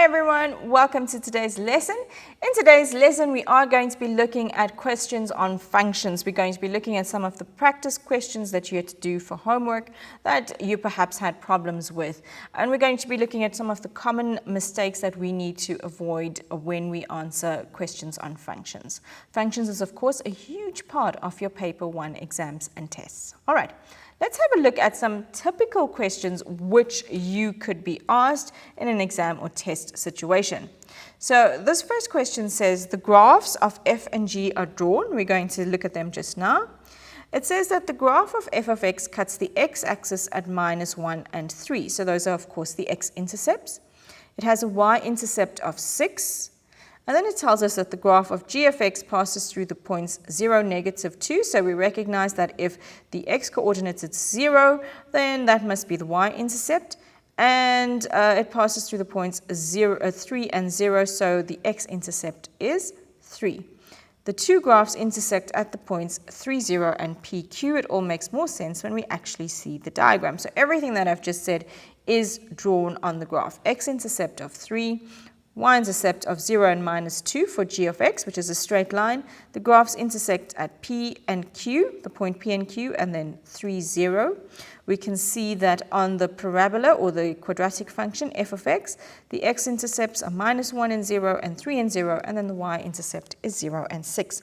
everyone, welcome to today's lesson. In today's lesson, we are going to be looking at questions on functions. We're going to be looking at some of the practice questions that you had to do for homework that you perhaps had problems with. And we're going to be looking at some of the common mistakes that we need to avoid when we answer questions on functions. Functions is, of course, a huge part of your paper 1 exams and tests. All right. Let's have a look at some typical questions which you could be asked in an exam or test situation. So this first question says the graphs of f and g are drawn. We're going to look at them just now. It says that the graph of f of x cuts the x-axis at -1 and 3. So those are, of course, the x-intercepts. It has a y-intercept of 6. And then it tells us that the graph of g of x passes through the points 0, -2. So we recognize that if the x-coordinate is 0, then that must be the y-intercept. And it passes through the points 3 and 0, so the x-intercept is 3. The two graphs intersect at the points 3, 0 and PQ. It all makes more sense when we actually see the diagram. So everything that I've just said is drawn on the graph. X-intercept of 3, y-intercept of 0 and -2 for g of x, which is a straight line. The graphs intersect at P and Q, the point P and Q, and then 3, 0. We can see that on the parabola or the quadratic function f of x, the x-intercepts are -1 and 0 and 3 and 0, and then the y-intercept is 0 and 6.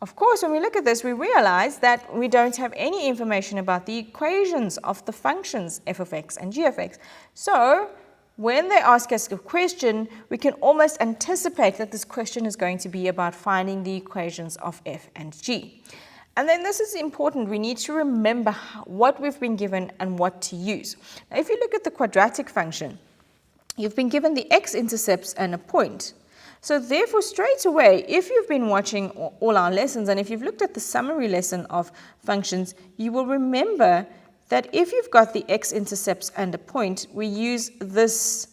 Of course, when we look at this, we realize that we don't have any information about the equations of the functions f of x and g of x. So when they ask us a question, we can almost anticipate that this question is going to be about finding the equations of f and g. And then this is important. We need to remember what we've been given and what to use. Now, if you look at the quadratic function, you've been given the x-intercepts and a point. So therefore, straight away, if you've been watching all our lessons and if you've looked at the summary lesson of functions, you will remember that if you've got the x-intercepts and a point, we use this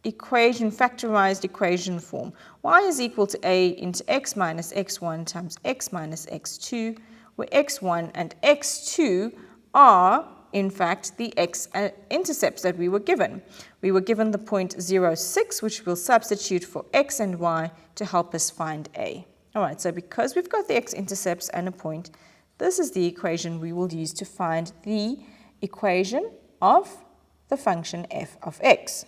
equation, factorized equation form. Y is equal to a into x minus x1 times x minus x2, where x1 and x2 are, in fact, the x-intercepts that we were given. We were given the point 0, 6, which we'll substitute for x and y to help us find a. All right, so because we've got the x-intercepts and a point, this is the equation we will use to find the equation of the function f of x.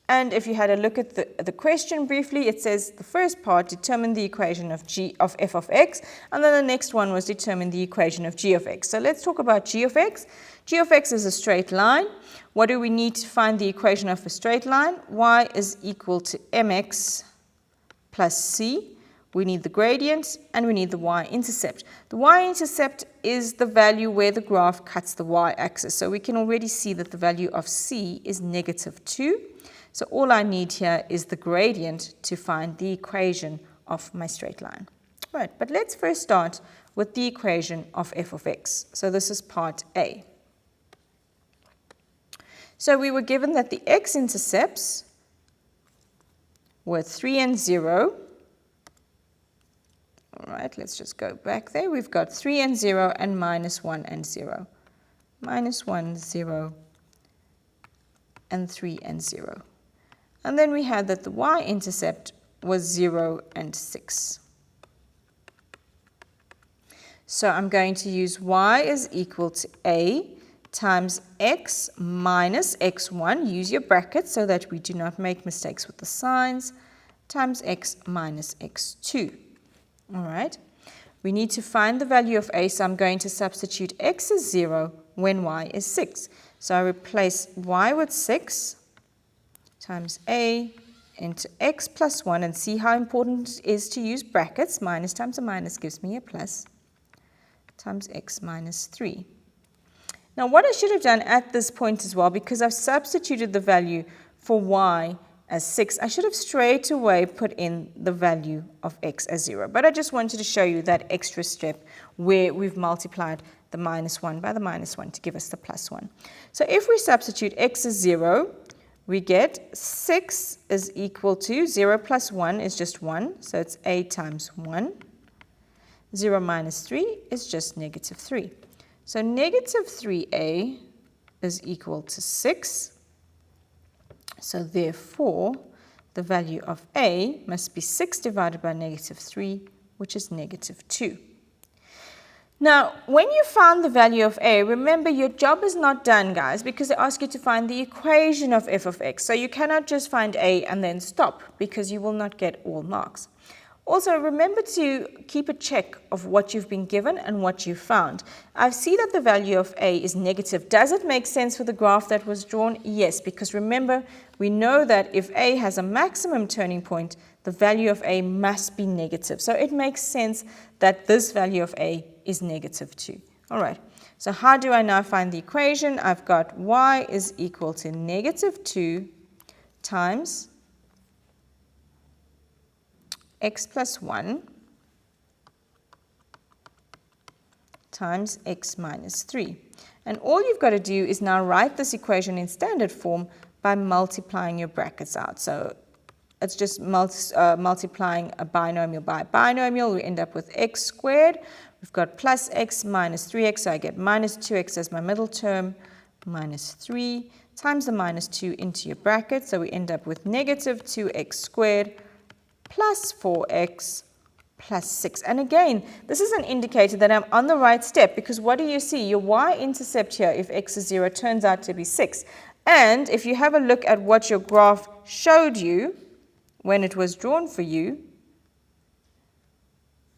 And if you had a look at the question briefly, it says the first part, determine the equation of f of x, and then the next one was determine the equation of g of x. So let's talk about g of x. G of x is a straight line. What do we need to find the equation of a straight line? Y is equal to mx plus c. We need the gradient and we need the y-intercept. The y-intercept is the value where the graph cuts the y-axis. So we can already see that the value of c is -2. So all I need here is the gradient to find the equation of my straight line. All right, but let's first start with the equation of f of x. So this is part A. So we were given that the x-intercepts were 3 and 0. All right, let's just go back there. We've got 3 and 0 and -1 and 0. -1, 0, and 3 and 0. And then we had that the y-intercept was 0 and 6. So I'm going to use y is equal to a times x minus x1. Use your brackets so that we do not make mistakes with the signs, times x minus x2. All right, we need to find the value of a, so I'm going to substitute x as 0 when y is 6. So I replace y with 6 times a into x plus 1, and see how important it is to use brackets. Minus times a minus gives me a plus, times x minus 3. Now what I should have done at this point as well, because I've substituted the value for y as 6, I should have straight away put in the value of x as 0. But I just wanted to show you that extra step where we've multiplied the -1 by the -1 to give us the +1. So if we substitute x as 0, we get 6 is equal to 0 plus 1 is just 1, so it's a times 1. 0 minus 3 is just -3. So -3a is equal to 6. So therefore, the value of a must be 6 divided by negative 3, which is negative 2. Now, when you found the value of a, remember your job is not done, guys, because they ask you to find the equation of f of x. So you cannot just find a and then stop, because you will not get all marks. Also, remember to keep a check of what you've been given and what you found. I see that the value of a is negative. Does it make sense for the graph that was drawn? Yes, because remember, we know that if a has a maximum turning point, the value of a must be negative. So it makes sense that this value of a is negative 2. All right, so how do I now find the equation? I've got y is equal to negative 2 times x plus 1 times x minus 3. And all you've got to do is now write this equation in standard form by multiplying your brackets out. So it's just multiplying a binomial by a binomial. We end up with x squared. We've got plus x minus 3x, so I get minus 2x as my middle term, minus 3 times the minus 2 into your bracket. So we end up with negative 2x squared plus 4x plus 6. And again, this is an indicator that I'm on the right step, because what do you see? Your y-intercept here, if x is 0, turns out to be 6. And if you have a look at what your graph showed you when it was drawn for you,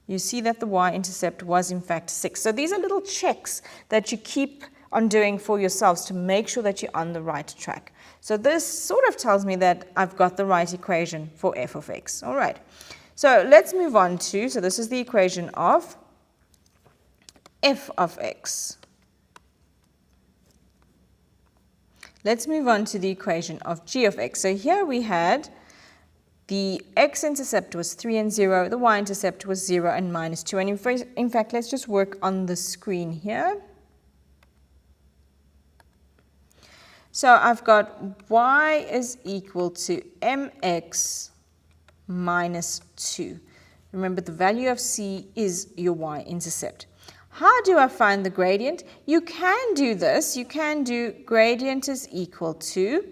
you see that the y-intercept was in fact 6. So these are little checks that you keep on doing for yourselves to make sure that you're on the right track. So this sort of tells me that I've got the right equation for f of x. All right, so let's move on to, so this is the equation of f of x. Let's move on to the equation of g of x. So here we had the x-intercept was 3 and 0, the y-intercept was 0 and minus 2. And in fact, let's just work on the screen here. So I've got y is equal to mx minus 2. Remember, the value of c is your y-intercept. How do I find the gradient? You can do this. You can do gradient is equal to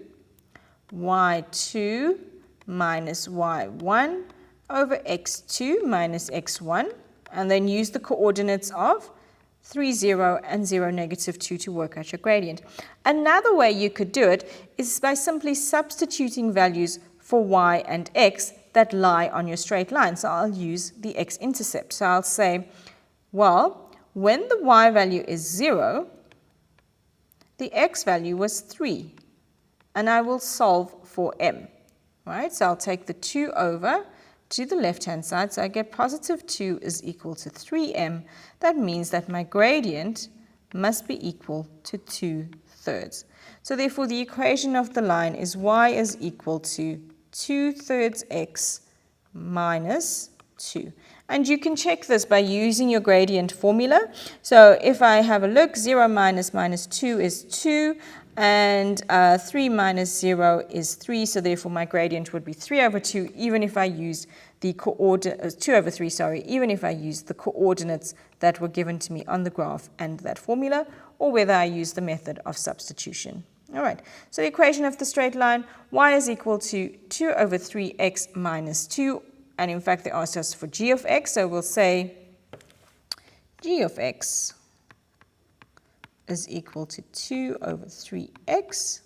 y2 minus y1 over x2 minus x1, and then use the coordinates of 3, 0 and 0, negative 2 to work out your gradient. Another way you could do it is by simply substituting values for y and x that lie on your straight line. So I'll use the x-intercept. So I'll say, well, when the y value is 0, the x value was 3, and I will solve for m. Right, so I'll take the 2 over to the left-hand side, so I get positive 2 is equal to 3m. That means that my gradient must be equal to 2/3. So therefore, the equation of the line is y is equal to 2/3 x minus 2. And you can check this by using your gradient formula. So if I have a look, 0 minus minus 2 is 2. And 3 minus 0 is 3, so therefore my gradient would be 3 over 2, even if I use the coordinates, 2 over 3, sorry, even if I use the coordinates that were given to me on the graph and that formula, or whether I use the method of substitution. All right, so the equation of the straight line, y is equal to 2 over 3x minus 2, and in fact they asked us for g of x, so we'll say g of x is equal to 2 over 3x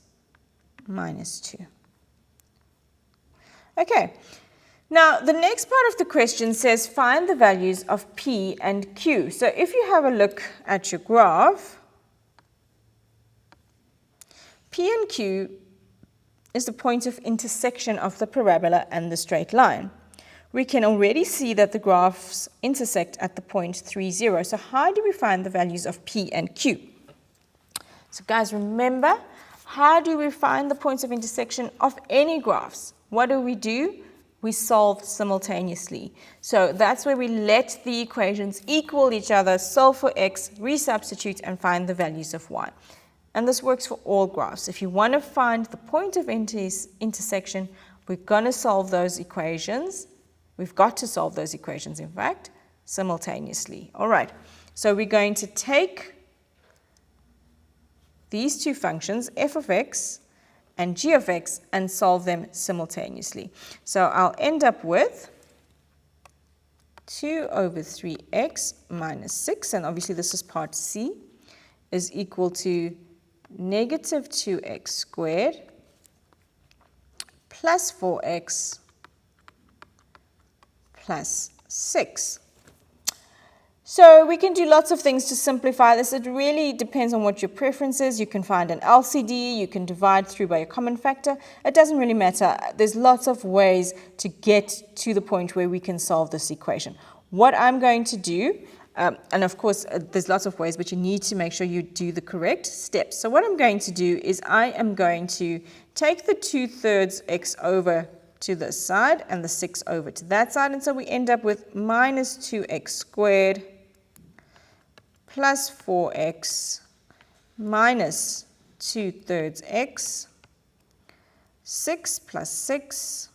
minus 2. Okay, now the next part of the question says find the values of p and q. So if you have a look at your graph, p and q is the point of intersection of the parabola and the straight line. We can already see that the graphs intersect at the point 3, 0. So how do we find the values of p and q? So guys, remember, how do we find the points of intersection of any graphs? What do? We solve simultaneously. So that's where we let the equations equal each other, solve for x, resubstitute, and find the values of y. And this works for all graphs. If you want to find the point of intersection, we're going to solve those equations. We've got to solve those equations, in fact, simultaneously. All right, so we're going to take these two functions, f of x and g of x and solve them simultaneously. So I'll end up with 2 over 3x minus 6, and obviously this is part C, is equal to negative 2x squared plus 4x plus 6. So we can do lots of things to simplify this. It really depends on what your preference is. You can find an LCD, you can divide through by a common factor. It doesn't really matter. There's lots of ways to get to the point where we can solve this equation. What I'm going to do, and of course there's lots of ways, but you need to make sure you do the correct steps. So what I'm going to do is I am going to take the 2/3 x over to this side and the 6 over to that side, and so we end up with minus 2x squared plus 4x minus 2/3 x, 6 plus 6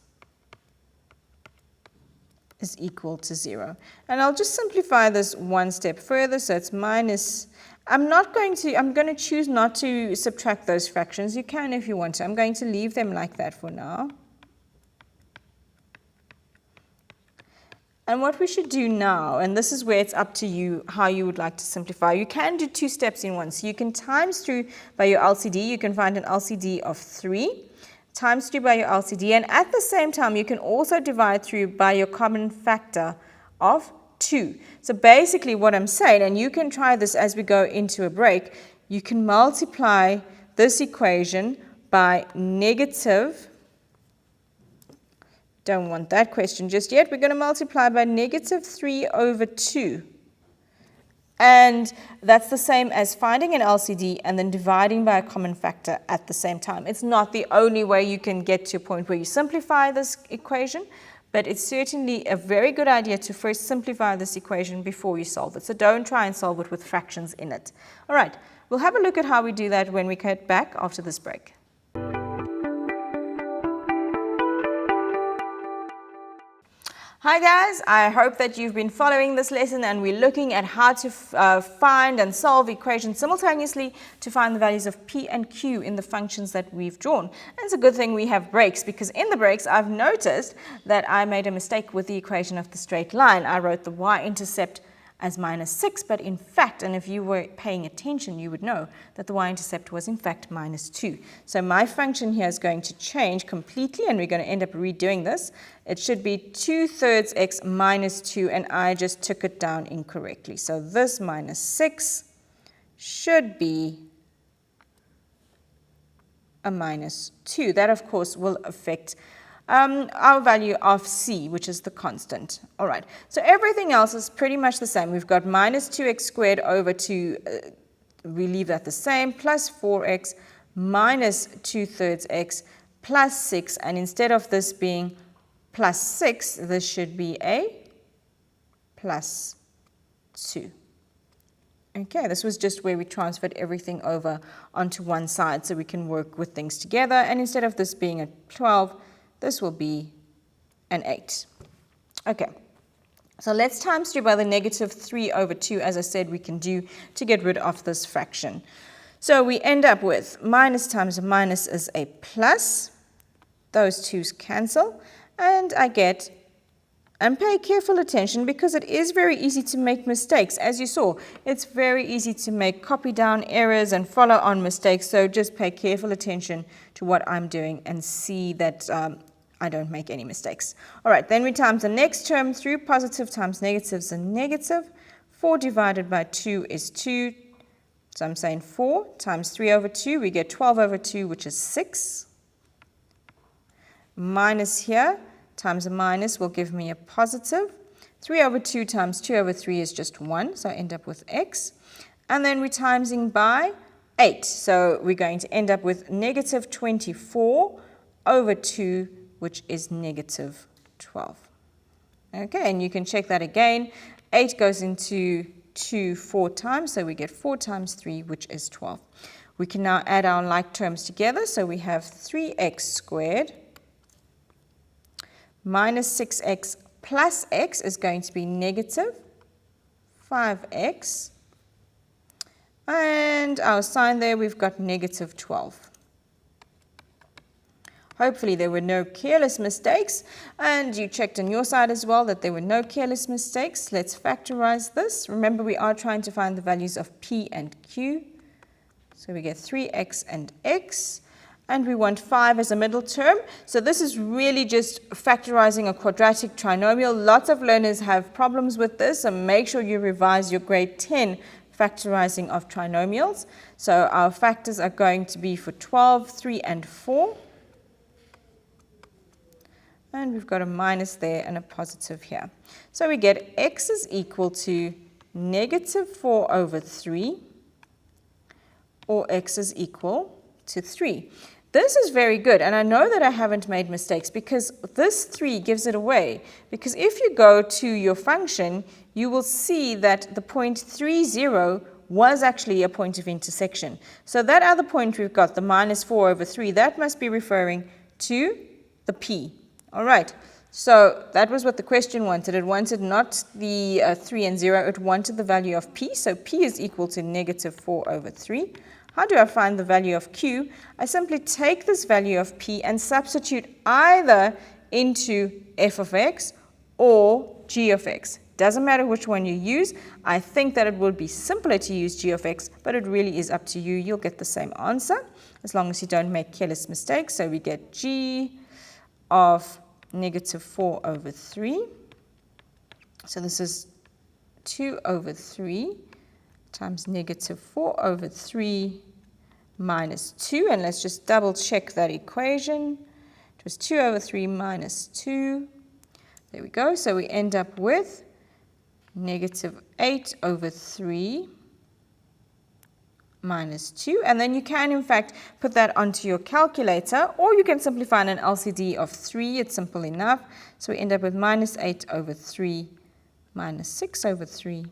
is equal to 0. And I'll just simplify this one step further, so it's minus, I'm going to choose not to subtract those fractions. You can if you want to. I'm going to leave them like that for now. And what we should do now, and this is where it's up to you how you would like to simplify. You can do 2 steps in one. So you can times through by your LCD. You can find an LCD of 3, times through by your LCD. And at the same time, you can also divide through by your common factor of 2. So basically what I'm saying, and you can try this as we go into a break, you can multiply this equation by negative, don't want that question just yet. We're going to multiply by negative 3 over 2. And that's the same as finding an LCD and then dividing by a common factor at the same time. It's not the only way you can get to a point where you simplify this equation, but it's certainly a very good idea to first simplify this equation before you solve it. So don't try and solve it with fractions in it. All right, we'll have a look at how we do that when we get back after this break. Hi guys, I hope that you've been following this lesson, and we're looking at how to find and solve equations simultaneously to find the values of p and q in the functions that we've drawn. And it's a good thing we have breaks, because in the breaks I've noticed that I made a mistake with the equation of the straight line. I wrote the y-intercept as minus 6, but in fact, and if you were paying attention, you would know that the y-intercept was in fact minus 2. So my function here is going to change completely, and we're going to end up redoing this. It should be 2/3 x minus 2, and I just took it down incorrectly. So this minus 6 should be a minus 2. That, of course, will affect our value of c, which is the constant. All right, so everything else is pretty much the same. We've got minus 2x squared over 2, we leave that the same, plus 4x minus 2/3 x plus 6, and instead of this being plus 6, this should be a plus 2. Okay, this was just where we transferred everything over onto one side so we can work with things together, and instead of this being a 12, this will be an 8. Okay, so let's times through by the negative 3 over 2, as I said we can do to get rid of this fraction. So we end up with minus times a minus is a plus. Those 2's cancel, and I get, and pay careful attention because it is very easy to make mistakes. As you saw, it's very easy to make copy down errors and follow on mistakes, so just pay careful attention to what I'm doing and see that I don't make any mistakes. All right, then we times the next term through. Positive times negative is a negative. 4 divided by 2 is 2. So I'm saying 4 times 3 over 2, we get 12 over 2, which is 6. Minus here, times a minus will give me a positive. 3 over 2 times 2 over 3 is just 1, so I end up with x. And then we're timesing by 8, so we're going to end up with negative 24 over 2, which is negative 12. Okay, and you can check that again. 8 goes into 2 4 times, so we get 4 times 3, which is 12. We can now add our like terms together, so we have 3x squared minus 6x plus x is going to be negative 5x. And our sign there, we've got negative 12. Hopefully there were no careless mistakes, and you checked on your side as well that there were no careless mistakes. Let's factorize this. Remember, we are trying to find the values of p and q. So we get 3x and x, and we want 5 as a middle term. So this is really just factorizing a quadratic trinomial. Lots of learners have problems with this, so make sure you revise your grade 10 factorizing of trinomials. So our factors are going to be for 12, 3, and 4. And we've got a minus there and a positive here. So we get x is equal to negative 4 over 3, or x is equal to 3. This is very good, and I know that I haven't made mistakes because this 3 gives it away. Because if you go to your function, you will see that the point 3, 0 was actually a point of intersection. So that other point we've got, the minus 4 over 3, that must be referring to the p. All right, so that was what the question wanted. It wanted not the 3 and 0, it wanted the value of p. So p is equal to negative 4 over 3. How do I find the value of q? I simply take this value of p and substitute either into f of x or g of x. Doesn't matter which one you use. I think that it would be simpler to use g of x, but it really is up to you. You'll get the same answer as long as you don't make careless mistakes. So we get g of negative 4 over 3. So this is 2 over 3 times negative 4 over 3 minus 2. And let's just double check that equation. It was 2 over 3 minus 2. There we go. So we end up with negative 8 over 3 minus 2, and then you can in fact put that onto your calculator, or you can simplify an LCD of 3. It's simple enough. So we end up with minus 8 over 3 minus 6 over 3,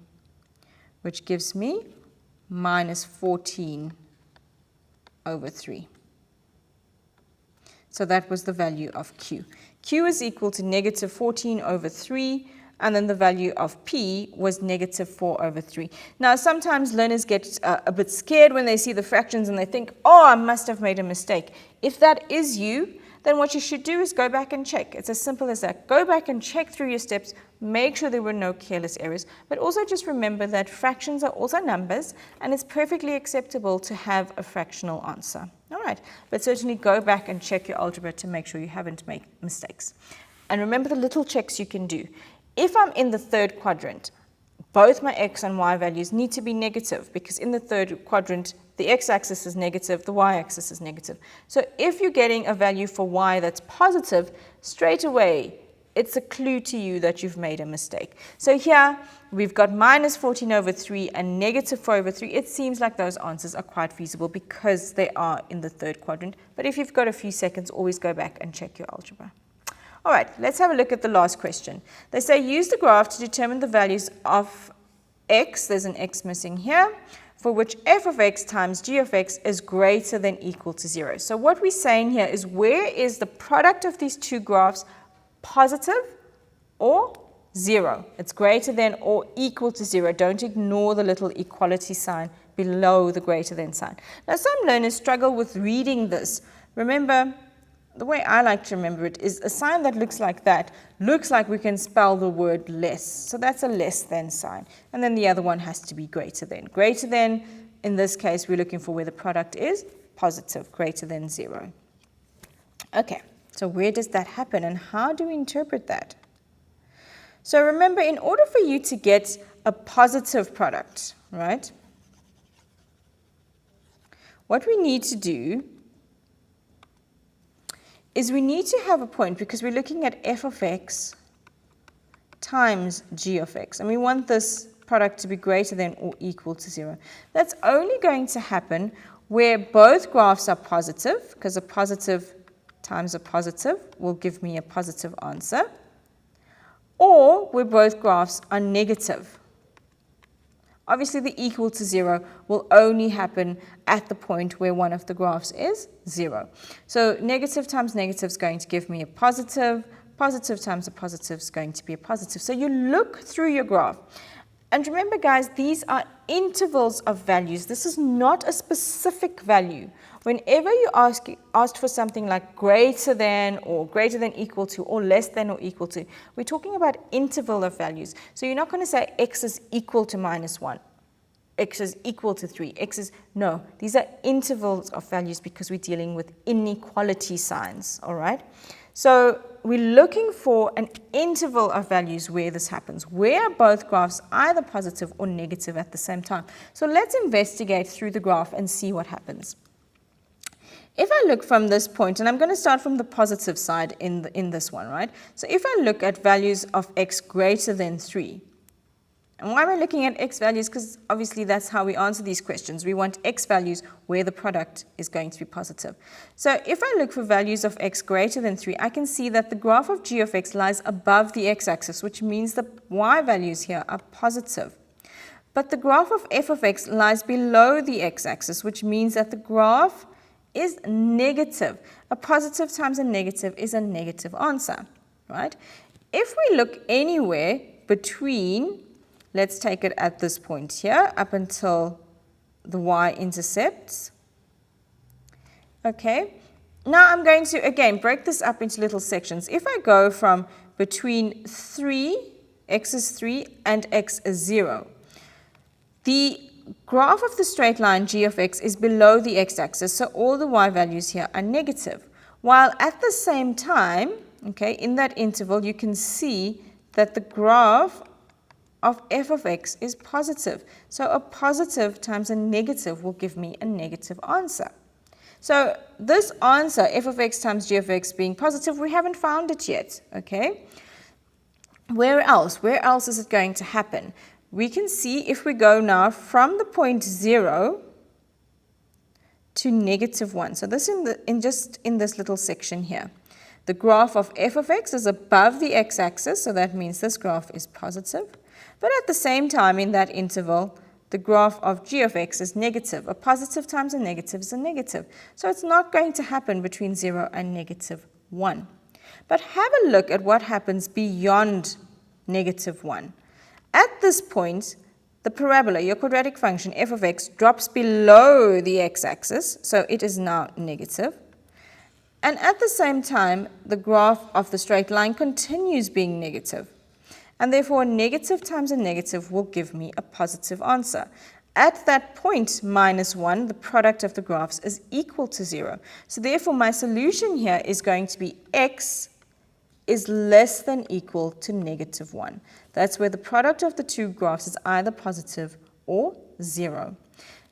which gives me minus 14 over 3. So that was the value of q. Q is equal to negative 14 over 3, and then the value of p was negative 4 over 3. Now, sometimes learners get a bit scared when they see the fractions and they think, oh, I must have made a mistake. If that is you, then what you should do is go back and check. It's as simple as that. Go back and check through your steps, make sure there were no careless errors, but also just remember that fractions are also numbers, and it's perfectly acceptable to have a fractional answer. All right, but certainly go back and check your algebra to make sure you haven't made mistakes. And remember the little checks you can do. If I'm in the third quadrant, both my x and y values need to be negative, because in the third quadrant, the x-axis is negative, the y-axis is negative. So if you're getting a value for y that's positive, straight away, it's a clue to you that you've made a mistake. So here, we've got minus 14 over 3 and negative 4 over 3. It seems like those answers are quite feasible because they are in the third quadrant. But if you've got a few seconds, always go back and check your algebra. All right, let's have a look at the last question. They say use the graph to determine the values of x, there's an x missing here, for which f of x times g of x is greater than equal to 0. So what we're saying here is, where is the product of these two graphs positive or 0? It's greater than or equal to 0. Don't ignore the little equality sign below the greater than sign. Now, some learners struggle with reading this. Remember, the way I like to remember it is a sign that looks like that looks like we can spell the word less. So that's a less than sign. And then the other one has to be greater than. Greater than, in this case, we're looking for where the product is positive, greater than 0. Okay, so where does that happen and how do we interpret that? So remember, in order for you to get a positive product, right, what we need to do is we need to have a point, because we're looking at f of x times g of x, and we want this product to be greater than or equal to 0. That's only going to happen where both graphs are positive, because a positive times a positive will give me a positive answer, or where both graphs are negative. Obviously, the equal to 0 will only happen at the point where one of the graphs is 0. So negative times negative is going to give me a positive. Positive times a positive is going to be a positive. So you look through your graph. And remember, guys, these are intervals of values. This is not a specific value. Whenever you asked for something like greater than or greater than equal to or less than or equal to, we're talking about interval of values. So you're not going to say x is equal to -1, x is equal to 3, no, these are intervals of values because we're dealing with inequality signs, all right? So we're looking for an interval of values where this happens, where both graphs either positive or negative at the same time. So let's investigate through the graph and see what happens. If I look from this point, and I'm going to start from the positive side in this one, right? So if I look at values of x greater than 3, and why am I looking at x values? Because obviously that's how we answer these questions. We want x values where the product is going to be positive. So if I look for values of x greater than 3, I can see that the graph of g of x lies above the x-axis, which means the y values here are positive. But the graph of f of x lies below the x-axis, which means that the graph is negative. A positive times a negative is a negative answer, right? If we look anywhere between, let's take it at this point here, up until the y-intercepts. Okay, now I'm going to, again, break this up into little sections. If I go from between 3, x is 3, and x is 0, the graph of the straight line g of x is below the x-axis, so all the y values here are negative. While at the same time, okay, in that interval, you can see that the graph of f of x is positive. So a positive times a negative will give me a negative answer. So this answer, f of x times g of x being positive, we haven't found it yet, okay? Where else? Where else is it going to happen? We can see if we go now from the point 0 to -1. So this in this little section here. The graph of f of x is above the x-axis, so that means this graph is positive. But at the same time in that interval, the graph of g of x is negative. A positive times a negative is a negative. So it's not going to happen between 0 and -1. But have a look at what happens beyond -1. At this point, the parabola, your quadratic function, f of x, drops below the x-axis, so it is now negative. And at the same time, the graph of the straight line continues being negative. And therefore, a negative times a negative will give me a positive answer. At that point, -1, the product of the graphs is equal to 0. So therefore, my solution here is going to be x is less than equal to -1. That's where the product of the two graphs is either positive or 0.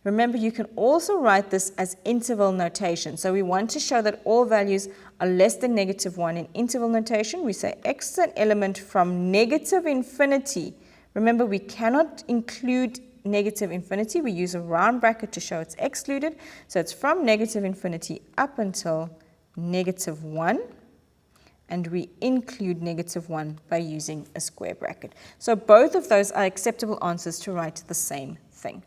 Remember, you can also write this as interval notation. So we want to show that all values are less than -1 in interval notation. We say x is an element from -infinity. Remember, we cannot include -infinity. We use a round bracket to show it's excluded. So it's from -infinity up until -1. And we include -1 by using a square bracket. So both of those are acceptable answers to write the same thing.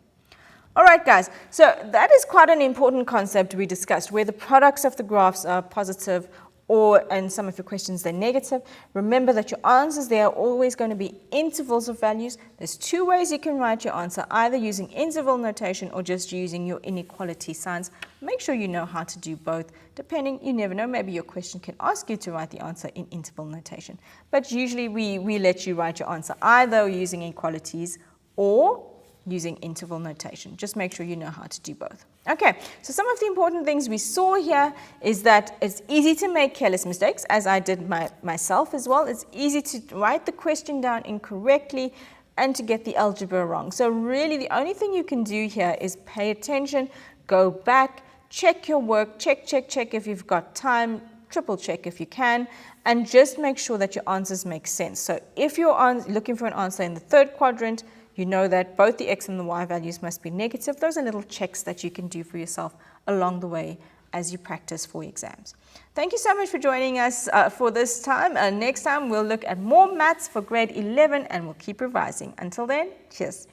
All right, guys, so that is quite an important concept we discussed, where the products of the graphs are positive or, in some of your questions, they're negative. Remember that your answers there are always going to be intervals of values. There's two ways you can write your answer, either using interval notation or just using your inequality signs. Make sure you know how to do both. Depending, you never know, maybe your question can ask you to write the answer in interval notation. But usually we let you write your answer either using inequalities or using interval notation. Just make sure you know how to do both. Okay, so some of the important things we saw here is that it's easy to make careless mistakes, as I did myself as well. It's easy to write the question down incorrectly and to get the algebra wrong. So really the only thing you can do here is pay attention, go back, check your work, check if you've got time, triple check if you can, and just make sure that your answers make sense. So if you're looking for an answer in the third quadrant, you know that both the x and the y values must be negative. Those are little checks that you can do for yourself along the way as you practice for exams. Thank you so much for joining us for this time. Next time we'll look at more maths for grade 11 and we'll keep revising. Until then, cheers.